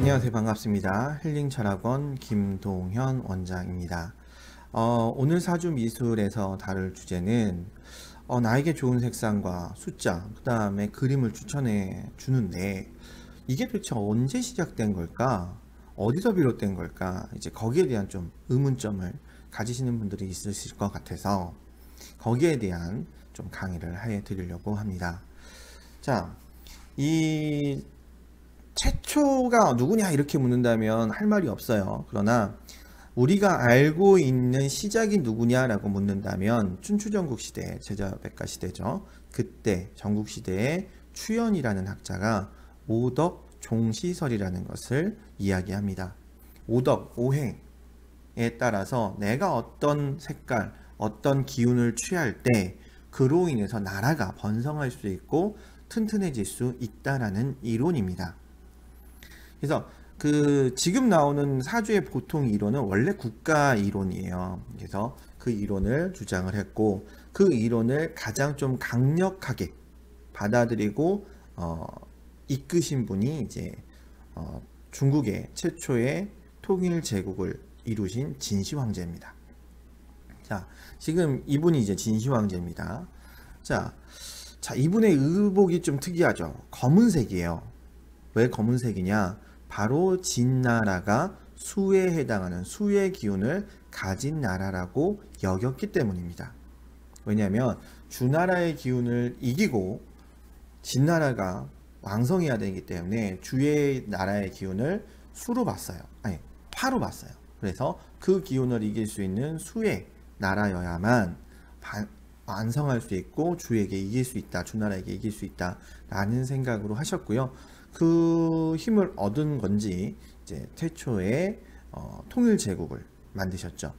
안녕하세요. 반갑습니다. 힐링철학원 김동현 원장입니다. 오늘 사주 미술에서 다룰 주제는 나에게 좋은 색상과 숫자, 그 다음에 그림을 추천해 주는데 이게 도대체 언제 시작된 걸까? 어디서 비롯된 걸까? 이제 거기에 대한 좀 의문점을 가지시는 분들이 있으실 것 같아서 거기에 대한 좀 강의를 해 드리려고 합니다. 자, 이 최초가 누구냐 이렇게 묻는다면 할 말이 없어요. 그러나 우리가 알고 있는 시작이 누구냐라고 묻는다면 춘추전국 시대, 제자백가 시대죠. 그때 전국 시대에 추연이라는 학자가 오덕 종시설이라는 것을 이야기합니다. 오덕, 오행에 따라서 내가 어떤 색깔, 어떤 기운을 취할 때 그로 인해서 나라가 번성할 수 있고 튼튼해질 수 있다라는 이론입니다. 그래서 지금 나오는 사주의 보통 이론은 원래 국가 이론이에요. 그래서 그 이론을 주장을 했고 그 이론을 가장 좀 강력하게 받아들이고 이끄신 분이 이제 중국의 최초의 통일 제국을 이루신 진시 황제입니다. 자, 지금 이분이 이제 진시 황제입니다. 자, 이분의 의복이 좀 특이하죠. 검은색이에요. 왜 검은색이냐? 바로 진나라가 수에 해당하는 수의 기운을 가진 나라라고 여겼기 때문입니다. 왜냐하면 주나라의 기운을 이기고 진나라가 왕성해야 되기 때문에 주의 나라의 기운을 수로 봤어요. 아니, 화로 봤어요. 그래서 그 기운을 이길 수 있는 수의 나라여야만 완성할 수 있고 주에게 이길 수 있다, 주나라에게 이길 수 있다 라는 생각으로 하셨고요. 그 힘을 얻은 건지 이제 최초의 통일 제국을 만드셨죠.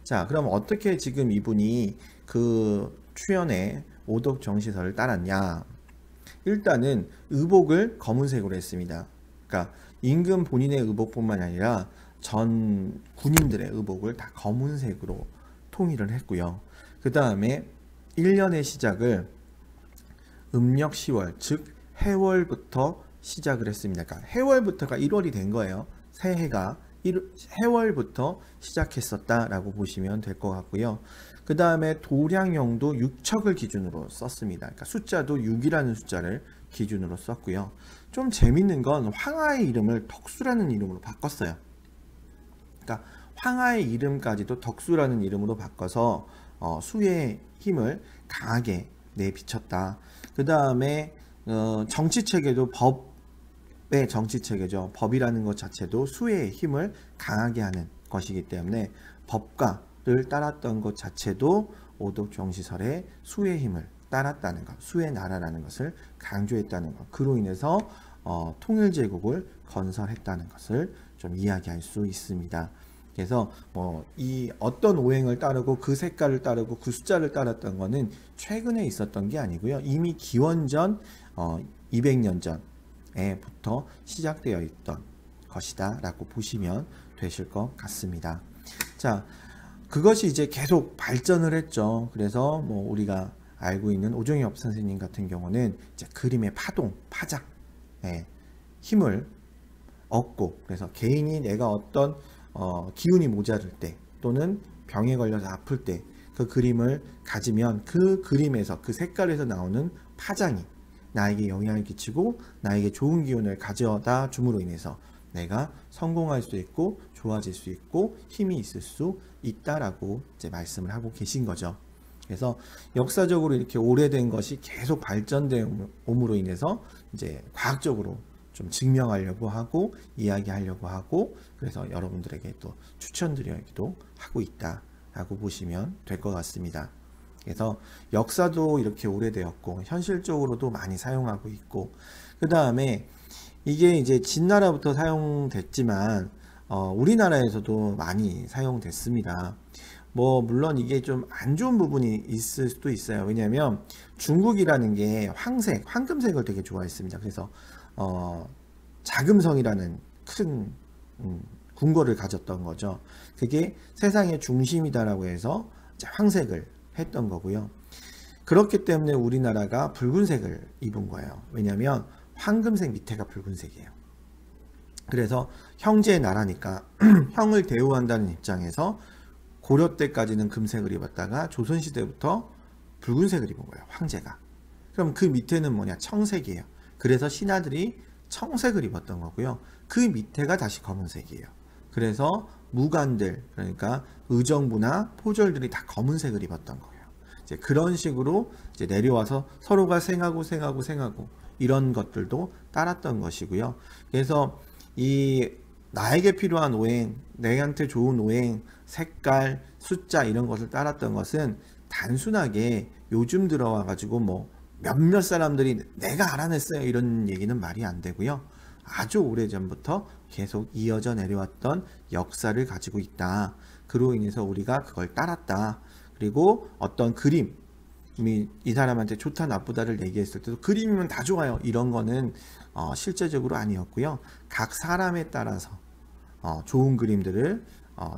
자, 그럼 어떻게 지금 이분이 그 추연의 오덕 정시설을 따랐냐? 일단은 의복을 검은색으로 했습니다. 그러니까 임금 본인의 의복뿐만 아니라 전 군인들의 의복을 다 검은색으로 통일을 했고요. 그 다음에 1년의 시작을 음력 10월, 즉 해월부터 시작을 했습니다. 그러니까 해월부터가 1월이 된 거예요. 새해가 해월부터 시작했었다라고 보시면 될 것 같고요. 그 다음에 도량령도 6척을 기준으로 썼습니다. 그러니까 숫자도 6이라는 숫자를 기준으로 썼고요. 좀 재밌는 건 황하의 이름을 덕수라는 이름으로 바꿨어요. 그러니까 황하의 이름까지도 덕수라는 이름으로 바꿔서 수의 힘을 강하게 내비쳤다. 그 다음에 정치체계도 법의 정치체계죠. 법이라는 것 자체도 수의 힘을 강하게 하는 것이기 때문에 법가를 따랐던 것 자체도 오덕정시설의 수의 힘을 따랐다는 것, 수의 나라라는 것을 강조했다는 것, 그로 인해서 통일제국을 건설했다는 것을 좀 이야기할 수 있습니다. 그래서 이 어떤 오행을 따르고 그 색깔을 따르고 그 숫자를 따랐던 것은 최근에 있었던 게 아니고요. 이미 기원전 200년 전에부터 시작되어 있던 것이다 라고 보시면 되실 것 같습니다. 자, 그것이 이제 계속 발전을 했죠. 그래서 우리가 알고 있는 오종엽 선생님 같은 경우는 이제 그림의 파동, 파장에 힘을 얻고, 그래서 개인이 내가 어떤 기운이 모자랄 때 또는 병에 걸려서 아플 때 그 그림을 가지면 그 그림에서 그 색깔에서 나오는 파장이 나에게 영향을 끼치고 나에게 좋은 기운을 가져다 줌으로 인해서 내가 성공할 수 있고 좋아질 수 있고 힘이 있을 수 있다라고 이제 말씀을 하고 계신 거죠. 그래서 역사적으로 이렇게 오래된 것이 계속 발전됨으로 인해서 이제 과학적으로 좀 증명하려고 하고 이야기하려고 하고 그래서 여러분들에게 또 추천드리기도 하고 있다라고 보시면 될 것 같습니다. 그래서 역사도 이렇게 오래되었고 현실적으로도 많이 사용하고 있고 그 다음에 이게 이제 진나라부터 사용됐지만 우리나라에서도 많이 사용됐습니다. 물론 이게 좀 안 좋은 부분이 있을 수도 있어요. 왜냐하면 중국이라는 게 황색, 황금색을 되게 좋아했습니다. 그래서 자금성이라는 큰 궁궐을 가졌던 거죠. 그게 세상의 중심이다라고 해서 황색을 했던 거고요. 그렇기 때문에 우리나라가 붉은색을 입은 거예요. 왜냐하면 황금색 밑에가 붉은색이에요. 그래서 형제의 나라니까 형을 대우한다는 입장에서 고려 때까지는 금색을 입었다가 조선시대부터 붉은색을 입은 거예요. 황제가. 그럼 그 밑에는 뭐냐? 청색이에요. 그래서 신하들이 청색을 입었던 거고요. 그 밑에가 다시 검은색이에요. 그래서 무관들, 그러니까 의정부나 포졸들이 다 검은색을 입었던 거예요. 이제 그런 식으로 이제 내려와서 서로가 생하고 이런 것들도 따랐던 것이고요. 그래서 이 나에게 필요한 오행, 내한테 좋은 오행, 색깔, 숫자 이런 것을 따랐던 것은 단순하게 요즘 들어와 가지고 뭐 몇몇 사람들이 내가 알아냈어요 이런 얘기는 말이 안 되고요. 아주 오래전부터 계속 이어져 내려왔던 역사를 가지고 있다. 그로 인해서 우리가 그걸 따랐다. 그리고 어떤 그림이 이 사람한테 좋다 나쁘다를 얘기했을 때도 그림이면 다 좋아요. 이런 거는 실제적으로 아니었고요. 각 사람에 따라서 좋은 그림들을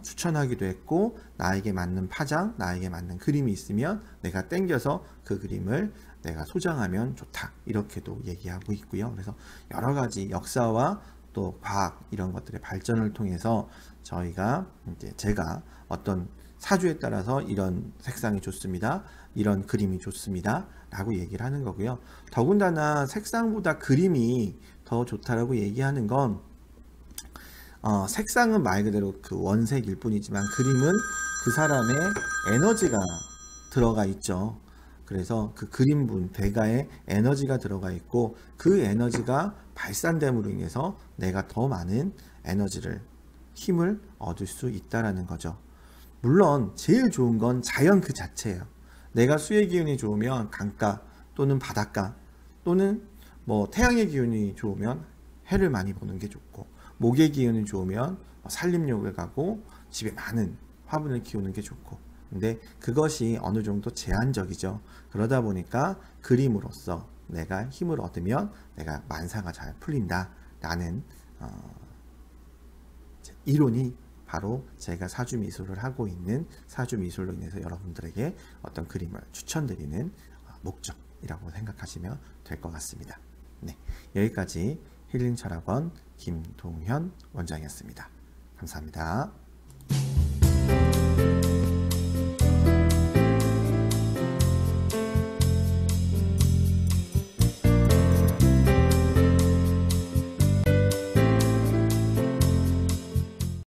추천하기도 했고 나에게 맞는 파장, 나에게 맞는 그림이 있으면 내가 땡겨서 그 그림을 내가 소장하면 좋다. 이렇게도 얘기하고 있고요. 그래서 여러 가지 역사와 또 과학 이런 것들의 발전을 통해서 저희가 이제 제가 어떤 사주에 따라서 이런 색상이 좋습니다. 이런 그림이 좋습니다. 라고 얘기를 하는 거고요. 더군다나 색상보다 그림이 더 좋다라고 얘기하는 건 색상은 말 그대로 그 원색일 뿐이지만 그림은 그 사람의 에너지가 들어가 있죠. 그래서 그 그림분, 대가에 에너지가 들어가 있고 그 에너지가 발산됨으로 인해서 내가 더 많은 에너지를, 힘을 얻을 수 있다라는 거죠. 물론 제일 좋은 건 자연 그 자체예요. 내가 수의 기운이 좋으면 강가 또는 바닷가 또는 뭐 태양의 기운이 좋으면 해를 많이 보는 게 좋고 목의 기운이 좋으면 산림욕을 가고 집에 많은 화분을 키우는 게 좋고 근데 그것이 어느 정도 제한적이죠. 그러다 보니까 그림으로써 내가 힘을 얻으면 내가 만사가 잘 풀린다 라는 이론이 바로 제가 사주미술을 하고 있는 사주미술로 인해서 여러분들에게 어떤 그림을 추천드리는 목적이라고 생각하시면 될 것 같습니다. 네, 여기까지 힐링철학원 김동현 원장이었습니다. 감사합니다.